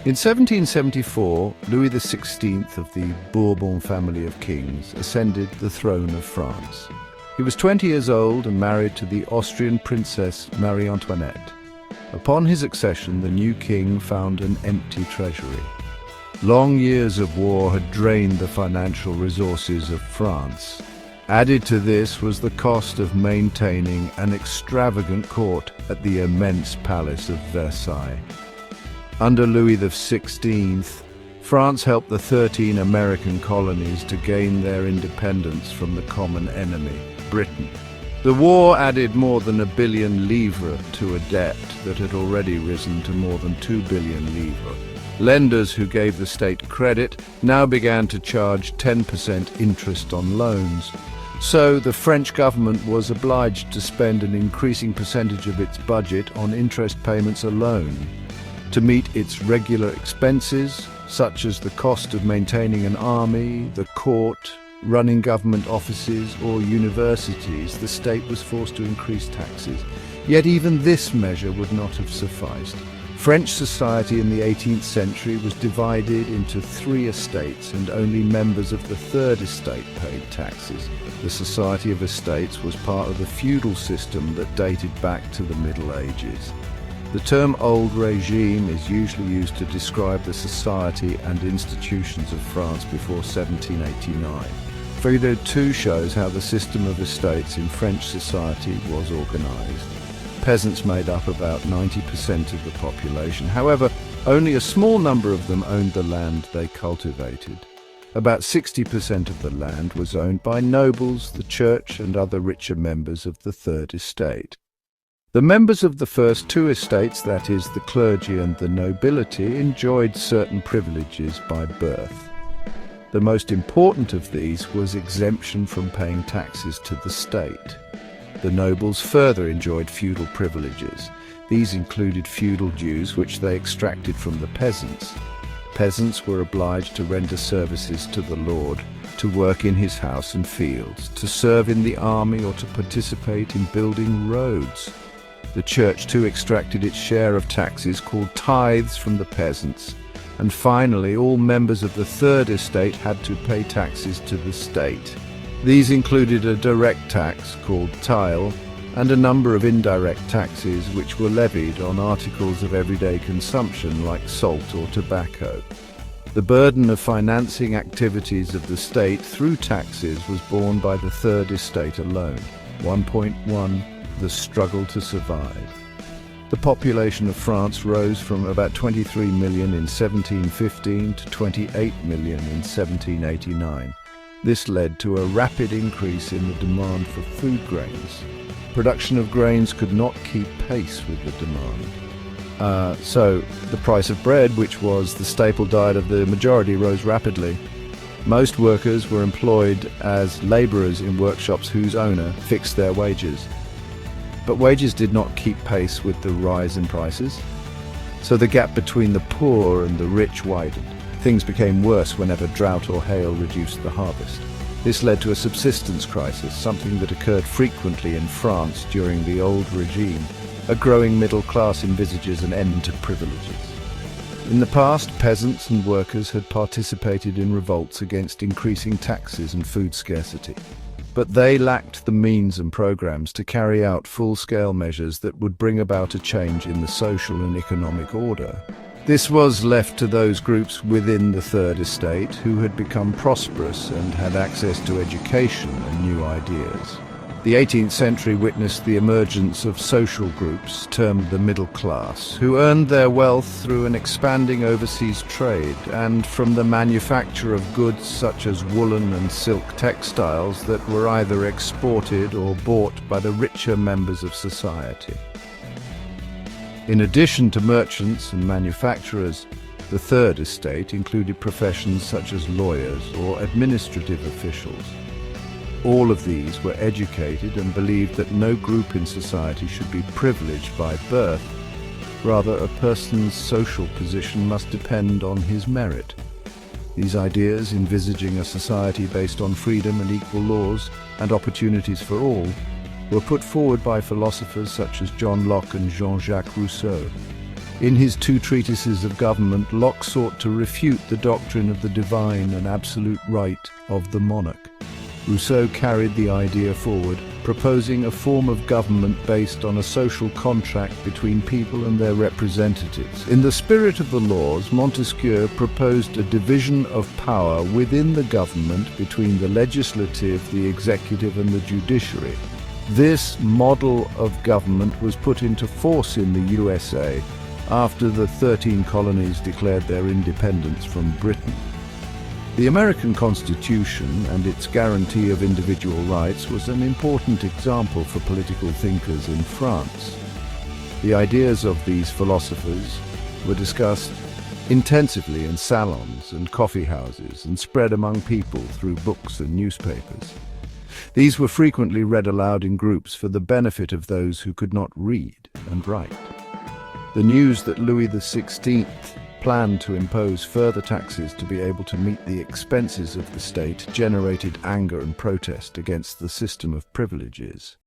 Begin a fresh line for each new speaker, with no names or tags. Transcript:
In 1774, Louis XVI of the Bourbon family of kings ascended the throne of France. He was 20 years old and married to the Austrian princess Marie Antoinette. Upon his accession, the new king found an empty treasury. Long years of war had drained the financial resources of France. Added to this was the cost of maintaining an extravagant court at the immense palace of Versailles. Under Louis XVI, France helped the 13 American colonies to gain their independence from the common enemy, Britain. The war added more than 1 billion livres to a debt that had already risen to more than 2 billion livres. Lenders who gave the state credit now began to charge 10% interest on loans. So the French government was obliged to spend an increasing percentage of its budget on interest payments alone. To meet its regular expenses, such as the cost of maintaining an army, the court, running government offices or universities, the state was forced to increase taxes. Yet even this measure would not have sufficed. French society in the 18th century was divided into 3 estates, and only members of the 3rd estate paid taxes. The Society of Estates was part of the feudal system that dated back to the Middle Ages. The term old regime is usually used to describe the society and institutions of France before 1789. Figure 2 shows how the system of estates in French society was organized. Peasants made up about 90% of the population. However, only a small number of them owned the land they cultivated. About 60% of the land was owned by nobles, the church, and other richer members of the 3rd estate. The members of the first 2 estates, that is, the clergy and the nobility, enjoyed certain privileges by birth. The most important of these was exemption from paying taxes to the state. The nobles further enjoyed feudal privileges. These included feudal dues, which they extracted from the peasants. Peasants were obliged to render services to the lord, to work in his house and fields, to serve in the army, or to participate in building roads. The church too extracted its share of taxes, called tithes, from the peasants. And finally, all members of the 3rd estate had to pay taxes to the state. These included a direct tax, called tille, and a number of indirect taxes which were levied on articles of everyday consumption like salt or tobacco. The burden of financing activities of the state through taxes was borne by the 3rd estate alone. 1.1. The struggle to survive. The population of France rose from about 23 million in 1715 to 28 million in 1789. This led to a rapid increase in the demand for food grains. Production of grains could not keep pace with the demand. So the price of bread, which was the staple diet of the majority, rose rapidly. Most workers were employed as labourers in workshops whose owner fixed their wages. But wages did not keep pace with the rise in prices, so the gap between the poor and the rich widened. Things became worse whenever drought or hail reduced the harvest. This led to a subsistence crisis, something that occurred frequently in France during the old regime. A growing middle class envisages an end to privileges. In the past, peasants and workers had participated in revolts against increasing taxes and food scarcity. But they lacked the means and programs to carry out full-scale measures that would bring about a change in the social and economic order. This was left to those groups within the 3rd estate who had become prosperous and had access to education and new ideas. The 18th century witnessed the emergence of social groups termed the middle class, who earned their wealth through an expanding overseas trade and from the manufacture of goods such as woolen and silk textiles that were either exported or bought by the richer members of society. In addition to merchants and manufacturers, the 3rd estate included professions such as lawyers or administrative officials. All of these were educated and believed that no group in society should be privileged by birth. Rather, a person's social position must depend on his merit. These ideas, envisaging a society based on freedom and equal laws and opportunities for all, were put forward by philosophers such as John Locke and Jean-Jacques Rousseau. In his two treatises of government, Locke sought to refute the doctrine of the divine and absolute right of the monarch. Rousseau carried the idea forward, proposing a form of government based on a social contract between people and their representatives. In the spirit of the laws, Montesquieu proposed a division of power within the government between the legislative, the executive, and the judiciary. This model of government was put into force in the USA after the 13 colonies declared their independence from Britain. The American Constitution and its guarantee of individual rights was an important example for political thinkers in France. The ideas of these philosophers were discussed intensively in salons and coffee houses and spread among people through books and newspapers. These were frequently read aloud in groups for the benefit of those who could not read and write. The news that Louis XVI planned to impose further taxes to be able to meet the expenses of the state generated anger and protest against the system of privileges.